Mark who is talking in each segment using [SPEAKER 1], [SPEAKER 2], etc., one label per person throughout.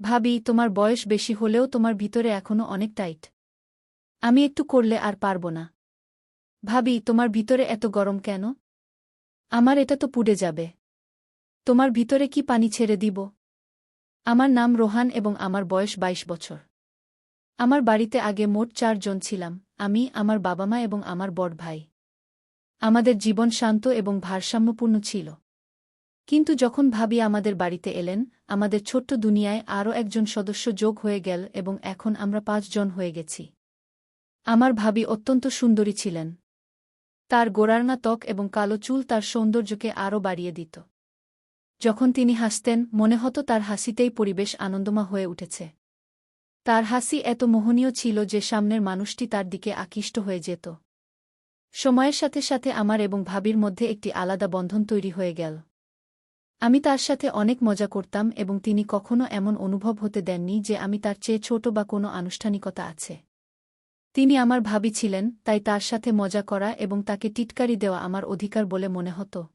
[SPEAKER 1] ভাবি, তোমার বয়স বেশি হলেও তোমার ভিতরে এখনো অনেক টাইট। আমি একটু করলে আর পারব না। ভাবি, তোমার ভিতরে এত গরম কেন? আমার এটা তো পুড়ে যাবে। তোমার ভিতরে কি পানি ছেড়ে দিব? আমার নাম রোহান এবং আমার বয়স ২২ বছর। আমার বাড়িতে আগে মোট ৪ জন ছিলাম, আমি, আমার বাবা মা এবং আমার বড় ভাই। আমাদের জীবন শান্ত এবং ভারসাম্যপূর্ণ ছিল। কিন্তু যখন ভাবি আমাদের বাড়িতে এলেন, আমাদের ছোট্ট দুনিয়ায় আরও একজন সদস্য যোগ হয়ে গেল এবং এখন আমরা ৫ জন হয়ে গেছি। আমার ভাবি অত্যন্ত সুন্দরী ছিলেন। তার গোড়ার্না ত্বক এবং কালো চুল তার সৌন্দর্যকে আরও বাড়িয়ে দিত। যখন তিনি হাসতেন, মনে হতো তার হাসিতেই পরিবেশ আনন্দময় হয়ে উঠেছে। তার হাসি এত মোহনীয় ছিল যে সামনের মানুষটি তার দিকে আকৃষ্ট হয়ে যেত। সময়ের সাথে সাথে আমার এবং ভাবির মধ্যে একটি আলাদা বন্ধন তৈরি হয়ে গেল। আমি তার সাথে অনেক মজা করতাম এবং তিনি কখনো এমন অনুভব হতে দেননি যে আমি তার চেয়ে ছোট বা কোনো আনুষ্ঠানিকতা আছে। তিনি আমার ভাবি ছিলেন, তাই তার সাথে মজা করা এবং তাকে টিটকারি দেওয়া আমার অধিকার বলে মনে হতো।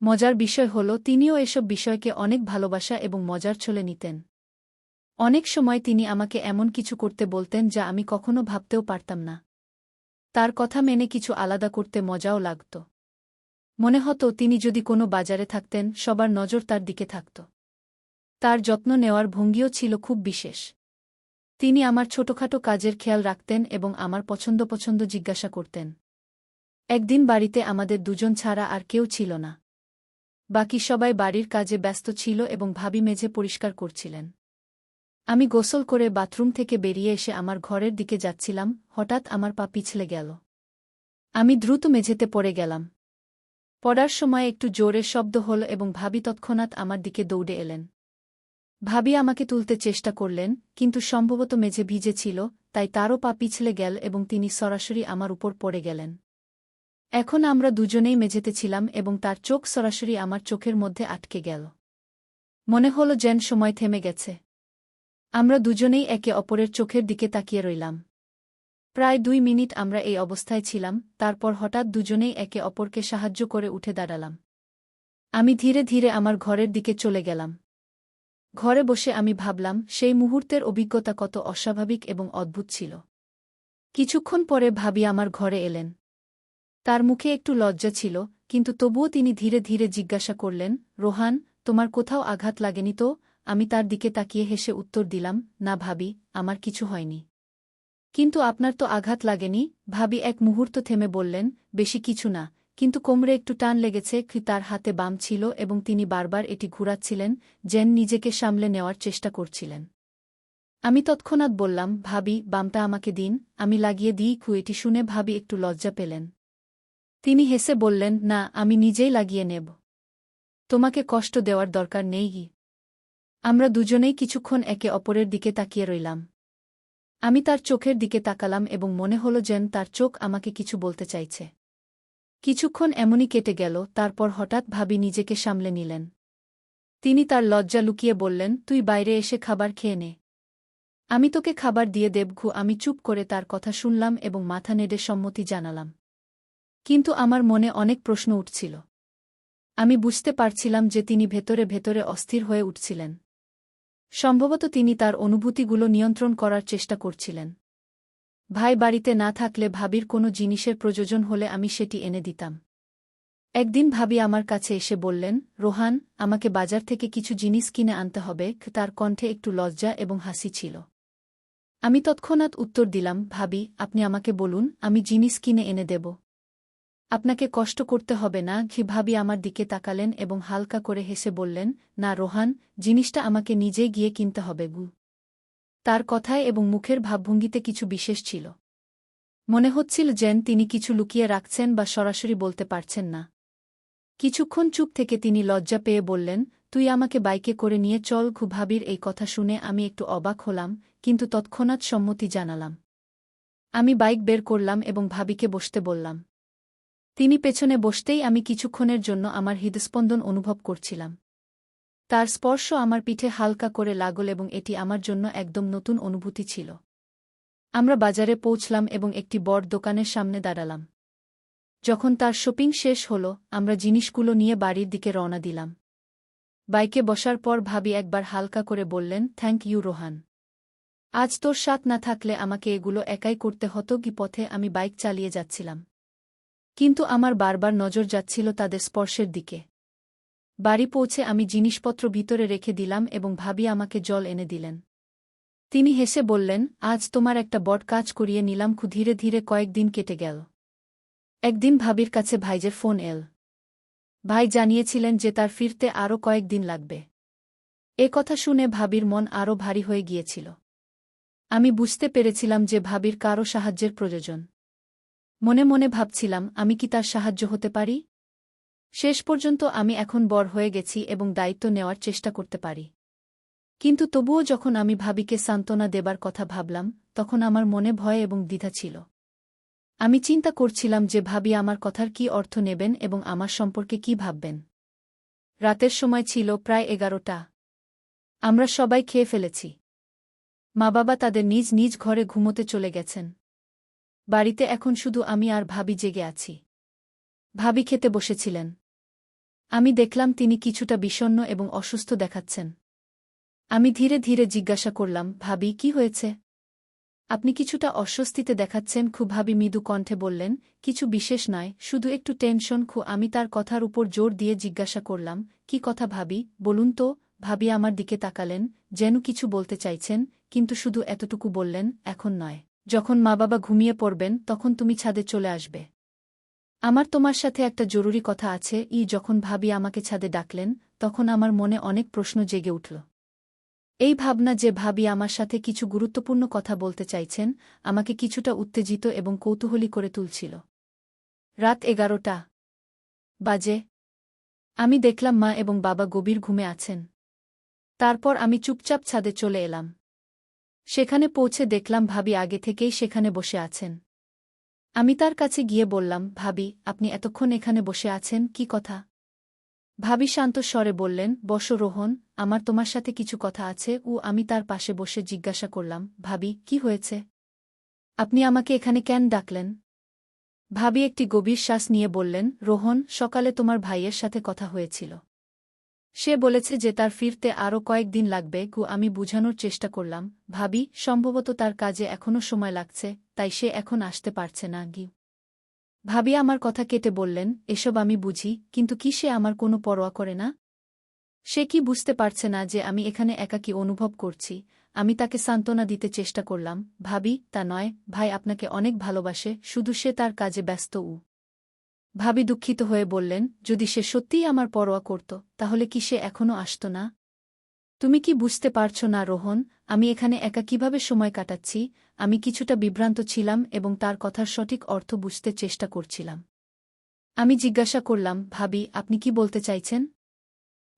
[SPEAKER 1] মজার বিষয় হল, তিনিও এসব বিষয়কে অনেক ভালোবাসা এবং মজার ছলে নিতেন। অনেক সময় তিনি আমাকে এমন কিছু করতে বলতেন যা আমি কখনো ভাবতেও পারতাম না। তার কথা মেনে কিছু আলাদা করতে মজাও লাগত। মনে হতো তিনি যদি কোনো বাজারে থাকতেন, সবার নজর তার দিকে থাকত। তার যত্ন নেওয়ার ভঙ্গিও ছিল খুব বিশেষ। তিনি আমার ছোটখাটো কাজের খেয়াল রাখতেন এবং আমার পছন্দ জিজ্ঞাসা করতেন। একদিন বাড়িতে আমাদের দুজন ছাড়া আর কেউ ছিল না। বাকি সবাই বাড়ির কাজে ব্যস্ত ছিল এবং ভাবি মেঝে পরিষ্কার করছিলেন। আমি গোসল করে বাথরুম থেকে বেরিয়ে এসে আমার ঘরের দিকে যাচ্ছিলাম, হঠাৎ আমার পা পিছলে গেল। আমি দ্রুত মেঝেতে পড়ে গেলাম। পড়ার সময় একটু জোরে শব্দ হল এবং ভাবি তৎক্ষণাৎ আমার দিকে দৌড়ে এলেন। ভাবি আমাকে তুলতে চেষ্টা করলেন, কিন্তু সম্ভবত মেঝে ভিজে ছিল, তাই তারও পা পিছলে গেল এবং তিনি সরাসরি আমার উপর পড়ে গেলেন। এখন আমরা দুজনেই মেঝেতে ছিলাম এবং তার চোখ সরাসরি আমার চোখের মধ্যে আটকে গেল। মনে হল যেন সময় থেমে গেছে। আমরা দুজনেই একে অপরের চোখের দিকে তাকিয়ে রইলাম। প্রায় ২ মিনিট আমরা এই অবস্থায় ছিলাম, তারপর হঠাৎ দুজনেই একে অপরকে সাহায্য করে উঠে দাঁড়ালাম। আমি ধীরে ধীরে আমার ঘরের দিকে চলে গেলাম। ঘরে বসে আমি ভাবলাম, সেই মুহূর্তের অভিজ্ঞতা কত অস্বাভাবিক এবং অদ্ভুত ছিল। কিছুক্ষণ পরে ভাবি আমার ঘরে এলেন। তার মুখে একটু লজ্জা ছিল, কিন্তু তবুও তিনি ধীরে ধীরে জিজ্ঞাসা করলেন, রোহান, তোমার কোথাও আঘাত লাগেনি তো? আমি তার দিকে তাকিয়ে হেসে উত্তর দিলাম, না ভাবি, আমার কিছু হয়নি। কিন্তু আপনার তো আঘাত লাগেনি? ভাবি এক মুহূর্ত থেমে বললেন, বেশি কিছু না, কিন্তু কোমরে একটু টান লেগেছে। তার হাতে বাম ছিল এবং তিনি বারবার এটি ঘুরাচ্ছিলেন, যেন নিজেকে সামলে নেওয়ার চেষ্টা করছিলেন। আমি তৎক্ষণাৎ বললাম, ভাবি, বামটা আমাকে দিন, আমি লাগিয়ে দিই। এটি শুনে ভাবি একটু লজ্জা পেলেন। তিনি হেসে বললেন, না, আমি নিজেই লাগিয়ে নেব। তোমাকে কষ্ট দেওয়ার দরকার নেই। আমরা দুজনেই কিছুক্ষণ একে অপরের দিকে তাকিয়ে রইলাম। আমি তার চোখের দিকে তাকালাম এবং মনে হল যেন তার চোখ আমাকে কিছু বলতে চাইছে। কিছুক্ষণ এমনই কেটে গেল, তারপর হঠাৎ ভাবি নিজেকে সামলে নিলেন। তিনি তার লজ্জা লুকিয়ে বললেন, তুই বাইরে এসে খাবার খেয়ে নে। আমি তোকে খাবার দিয়ে দেব। আমি চুপ করে তার কথা শুনলাম এবং মাথা নেড়ে সম্মতি জানালাম। কিন্তু আমার মনে অনেক প্রশ্ন উঠছিল। আমি বুঝতে পারছিলাম যে তিনি ভেতরে ভেতরে অস্থির হয়ে উঠছিলেন। সম্ভবত তিনি তার অনুভূতিগুলো নিয়ন্ত্রণ করার চেষ্টা করছিলেন। ভাই বাড়িতে না থাকলে ভাবির কোনো জিনিসের প্রয়োজন হলে আমি সেটি এনে দিতাম। একদিন ভাবি আমার কাছে এসে বললেন, রোহান, আমাকে বাজার থেকে কিছু জিনিস কিনে আনতে হবে। তার কণ্ঠে একটু লজ্জা এবং হাসি ছিল। আমি তৎক্ষণাৎ উত্তর দিলাম, ভাবি, আপনি আমাকে বলুন, আমি জিনিস কিনে এনে দেব। আপনাকে কষ্ট করতে হবে না। ভাবি আমার দিকে তাকালেন এবং হালকা করে হেসে বললেন, না রোহান, জিনিসটা আমাকে নিজেই গিয়ে কিনতে হবে। তার কথায় এবং মুখের ভাবভঙ্গিতে কিছু বিশেষ ছিল। মনে হচ্ছিল যেন তিনি কিছু লুকিয়ে রাখছেন বা সরাসরি বলতে পারছেন না। কিছুক্ষণ চুপ থেকে তিনি লজ্জা পেয়ে বললেন, তুই আমাকে বাইকে করে নিয়ে চল। ভাবির এই কথা শুনে আমি একটু অবাক হলাম, কিন্তু তৎক্ষণাৎ সম্মতি জানালাম। আমি বাইক বের করলাম এবং ভাবিকে বসতে বললাম। তিনি পেছনে বসতেই আমি কিছুক্ষণের জন্য আমার হৃদস্পন্দন অনুভব করছিলাম। তার স্পর্শ আমার পিঠে হালকা করে লাগল এবং এটি আমার জন্য একদম নতুন অনুভূতি ছিল। আমরা বাজারে পৌঁছলাম এবং একটি বড় দোকানের সামনে দাঁড়ালাম। যখন তার শপিং শেষ হল, আমরা জিনিসগুলো নিয়ে বাড়ির দিকে রওনা দিলাম। বাইকে বসার পর ভাবি একবার হালকা করে বললেন, থ্যাংক ইউ রোহান। আজ তোর সাথ না থাকলে আমাকে এগুলো একাই করতে হতো। কি পথে আমি বাইক চালিয়ে যাচ্ছিলাম, কিন্তু আমার বারবার নজর যাচ্ছিল তাদের স্পর্শের দিকে। বাড়ি পৌঁছে আমি জিনিসপত্র ভিতরে রেখে দিলাম এবং ভাবি আমাকে জল এনে দিলেন। তিনি হেসে বললেন, আজ তোমার একটা বড় কাজ করিয়ে নিলাম। ধীরে ধীরে কয়েকদিন কেটে গেল। একদিন ভাবির কাছে ভাইজের ফোন এল। ভাই জানিয়েছিলেন যে তার ফিরতে আরও কয়েকদিন লাগবে। এ কথা শুনে ভাবির মন আরও ভারী হয়ে গিয়েছিল। আমি বুঝতে পেরেছিলাম যে ভাবির কারও সাহায্যের প্রয়োজন। মনে মনে ভাবছিলাম, আমি কি তার সাহায্য হতে পারি? শেষ পর্যন্ত আমি এখন বড় হয়ে গেছি এবং দায়িত্ব নেওয়ার চেষ্টা করতে পারি। কিন্তু তবুও যখন আমি ভাবিকে সান্ত্বনা দেবার কথা ভাবলাম, তখন আমার মনে ভয় এবং দ্বিধা ছিল। আমি চিন্তা করছিলাম যে ভাবি আমার কথার কি অর্থ নেবেন এবং আমার সম্পর্কে কি ভাববেন। রাতের সময় ছিল প্রায় 11টা। আমরা সবাই খেয়ে ফেলেছি। মা বাবা তাদের নিজ নিজ ঘরে ঘুমোতে চলে গেছেন। বাড়িতে এখন শুধু আমি আর ভাবি জেগে আছি। ভাবি খেতে বসেছিলেন। আমি দেখলাম তিনি কিছুটা বিষণ্ণ এবং অসুস্থ দেখাচ্ছেন। আমি ধীরে ধীরে জিজ্ঞাসা করলাম, ভাবি কি হয়েছে? আপনি কিছুটা অস্বস্তিতে দেখাচ্ছেন। ভাবি মৃদু কণ্ঠে বললেন, কিছু বিশেষ নয়, শুধু একটু টেনশন। আমি তার কথার উপর জোর দিয়ে জিজ্ঞাসা করলাম, কি কথা ভাবি, বলুন তো। ভাবি আমার দিকে তাকালেন, যেন কিছু বলতে চাইছেন, কিন্তু শুধু এতটুকু বললেন, এখন নয়, যখন মা বাবা ঘুমিয়ে পড়বেন তখন তুমি ছাদে চলে আসবে। আমার তোমার সাথে একটা জরুরি কথা আছে। যখন ভাবি আমাকে ছাদে ডাকলেন, তখন আমার মনে অনেক প্রশ্ন জেগে উঠল। এই ভাবনা যে ভাবি আমার সাথে কিছু গুরুত্বপূর্ণ কথা বলতে চাইছেন, আমাকে কিছুটা উত্তেজিত এবং কৌতূহলী করে তুলছিল। রাত 11টা বাজে। আমি দেখলাম মা এবং বাবা গভীর ঘুমে আছেন। তারপর আমি চুপচাপ ছাদে চলে এলাম। সেখানে পৌঁছে দেখলাম ভাবি আগে থেকেই সেখানে বসে আছেন। আমি তার কাছে গিয়ে বললাম, ভাবি, আপনি এতক্ষণ এখানে বসে আছেন, কি কথা? ভাবি শান্ত স্বরে বললেন, বসো রোহন, আমার তোমার সাথে কিছু কথা আছে। আমি তার পাশে বসে জিজ্ঞাসা করলাম, ভাবি, কি হয়েছে? আপনি আমাকে এখানে কেন ডাকলেন? ভাবি একটি গভীর শ্বাস নিয়ে বললেন, রোহন, সকালে তোমার ভাইয়ের সাথে কথা হয়েছিল। সে বলেছে যে তার ফিরতে আরও কয়েকদিন লাগবে। আমি বুঝানোর চেষ্টা করলাম, ভাবি, সম্ভবত তার কাজে এখনও সময় লাগছে, তাই সে এখন আসতে পারছে না। ভাবি আমার কথা কেটে বললেন, এসব আমি বুঝি, কিন্তু কি সে আমার কোনো পরোয়া করে না? সে কি বুঝতে পারছে না যে আমি এখানে একাকী অনুভব করছি? আমি তাকে সান্ত্বনা দিতে চেষ্টা করলাম, ভাবি, তা নয়, ভাই আপনাকে অনেক ভালোবাসে, শুধু সে তার কাজে ব্যস্ত। ভাবি দুঃখিত হয়ে বললেন, যদি সে সত্যিই আমার পরোয়া করত, তাহলে কি সে এখনও আসত না? তুমি কি বুঝতে পারছ না রোহন, আমি এখানে একা কিভাবে সময় কাটাচ্ছি? আমি কিছুটা বিভ্রান্ত ছিলাম এবং তার কথার সঠিক অর্থ বুঝতে চেষ্টা করছিলাম। আমি জিজ্ঞাসা করলাম, ভাবি, আপনি কি বলতে চাইছেন?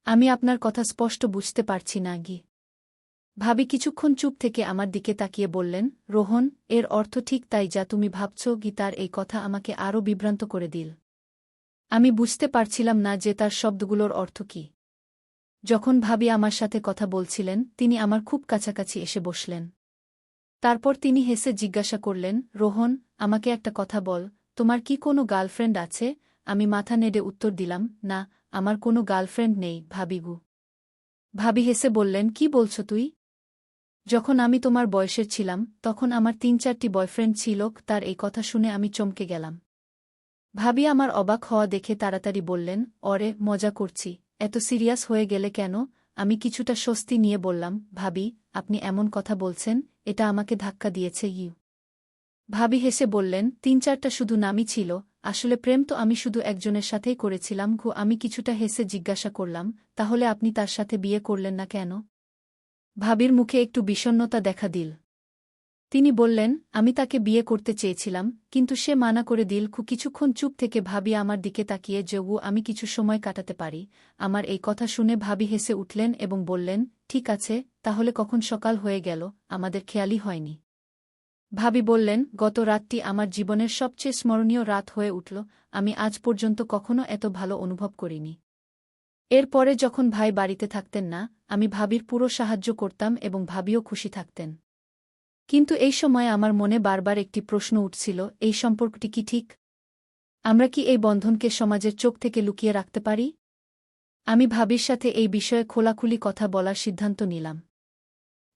[SPEAKER 1] আমি আপনার কথা স্পষ্ট বুঝতে পারছি না। ভাবি কিছুক্ষণ চুপ থেকে আমার দিকে তাকিয়ে বললেন, রোহন, এর অর্থ ঠিক তাই যা তুমি ভাবছ। তার এই কথা আমাকে আরও বিভ্রান্ত করে দিল। আমি বুঝতে পারছিলাম না যে তার শব্দগুলোর অর্থ কী। যখন ভাবি আমার সাথে কথা বলছিলেন, তিনি আমার খুব কাছাকাছি এসে বসলেন। তারপর তিনি হেসে জিজ্ঞাসা করলেন, রোহন, আমাকে একটা কথা বল, তোমার কি কোনো গার্লফ্রেন্ড আছে? আমি মাথা নেড়ে উত্তর দিলাম, না, আমার কোনো গার্লফ্রেন্ড নেই। ভাবি হেসে বললেন, কি বলছ তুই? যখন আমি তোমার বয়সের ছিলাম, তখন আমার 3-4টি বয়ফ্রেন্ড ছিল। তার এই কথা শুনে আমি চমকে গেলাম। ভাবি আমার অবাক হওয়া দেখে তাড়াতাড়ি বললেন, অরে, মজা করছি, এত সিরিয়াস হয়ে গেলে কেন? আমি কিছুটা স্বস্তি নিয়ে বললাম, ভাবি, আপনি এমন কথা বলছেন, এটা আমাকে ধাক্কা দিয়েছে। ভাবি হেসে বললেন, 3-4টা শুধু নামই ছিল, আসলে প্রেম তো আমি শুধু একজনের সাথেই করেছিলাম। আমি কিছুটা হেসে জিজ্ঞাসা করলাম, তাহলে আপনি তার সাথে বিয়ে করলেন না কেন? ভাবির মুখে একটু বিষণ্ণতা দেখা দিল। তিনি বললেন, আমি তাকে বিয়ে করতে চেয়েছিলাম, কিন্তু সে মানা করে দিল। কিছুক্ষণ চুপ থেকে ভাবি আমার দিকে তাকিয়ে যোগু আমি কিছু সময় কাটাতে পারি। আমার এই কথা শুনে ভাবি হেসে উঠলেন এবং বললেন, ঠিক আছে, তাহলে কখন সকাল হয়ে গেল, আমাদের খেয়ালই হয়নি। ভাবি বললেন, গত রাতটি আমার জীবনের সবচেয়ে স্মরণীয় রাত হয়ে উঠল। আমি আজ পর্যন্ত কখনো এত ভালো অনুভব করিনি। এরপরে যখন ভাই বাড়িতে থাকতেন না, আমি ভাবির পুরো সাহায্য করতাম এবং ভাবিও খুশি থাকতেন। কিন্তু এই সময় আমার মনে বারবার একটি প্রশ্ন উঠছিল, এই সম্পর্কটি কি ঠিক? আমরা কি এই বন্ধনকে সমাজের চোখ থেকে লুকিয়ে রাখতে পারি? আমি ভাবির সাথে এই বিষয়ে খোলাখুলি কথা বলার সিদ্ধান্ত নিলাম।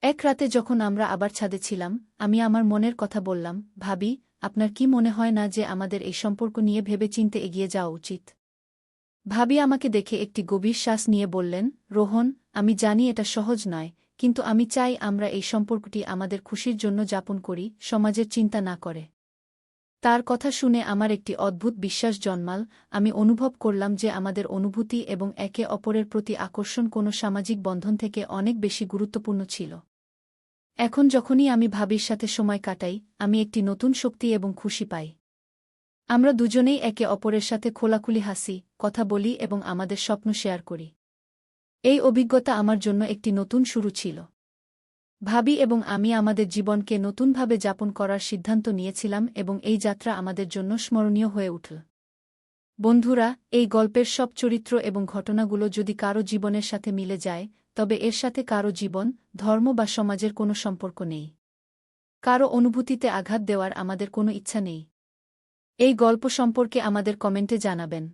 [SPEAKER 1] এক রাতে যখন আমরা আবার ছাদে ছিলাম, আমি আমার মনের কথা বললাম, ভাবি, আপনার কি মনে হয় না যে আমাদের এই সম্পর্ক নিয়ে ভেবেচিন্তে এগিয়ে যাওয়া উচিত? ভাবি আমাকে দেখে একটি গভীর শ্বাস নিয়ে বললেন, রোহন, আমি জানি এটা সহজ নয়, কিন্তু আমি চাই আমরা এই সম্পর্কটি আমাদের খুশির জন্য যাপন করি, সমাজের চিন্তা না করে। তার কথা শুনে আমার একটি অদ্ভুত বিশ্বাস জন্মাল। আমি অনুভব করলাম যে আমাদের অনুভূতি এবং একে অপরের প্রতি আকর্ষণ কোনো সামাজিক বন্ধন থেকে অনেক বেশি গুরুত্বপূর্ণ ছিল। এখন যখনই আমি ভাবির সাথে সময় কাটাই, আমি একটি নতুন শক্তি এবং খুশি পাই। আমরা দুজনেই একে অপরের সাথে খোলাখুলি হাসি, কথা বলি এবং আমাদের স্বপ্ন শেয়ার করি। এই অভিজ্ঞতা আমার জন্য একটি নতুন শুরু ছিল। ভাবি এবং আমি আমাদের জীবনকে নতুনভাবে যাপন করার সিদ্ধান্ত নিয়েছিলাম এবং এই যাত্রা আমাদের জন্য স্মরণীয় হয়ে উঠল। বন্ধুরা, এই গল্পের সব চরিত্র এবং ঘটনাগুলো যদি কারো জীবনের সাথে মিলে যায়, তবে এর সাথে কারো জীবন, ধর্ম বা সমাজের কোনো সম্পর্ক নেই। কারো অনুভূতিতে আঘাত দেওয়ার আমাদের কোনো ইচ্ছা নেই। এই গল্প সম্পর্কে আমাদের কমেন্টে জানাবেন।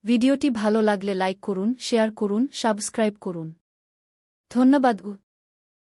[SPEAKER 1] ভিডিওটি ভালো লাগলে লাইক করুন, শেয়ার করুন, সাবস্ক্রাইব করুন। ধন্যবাদ।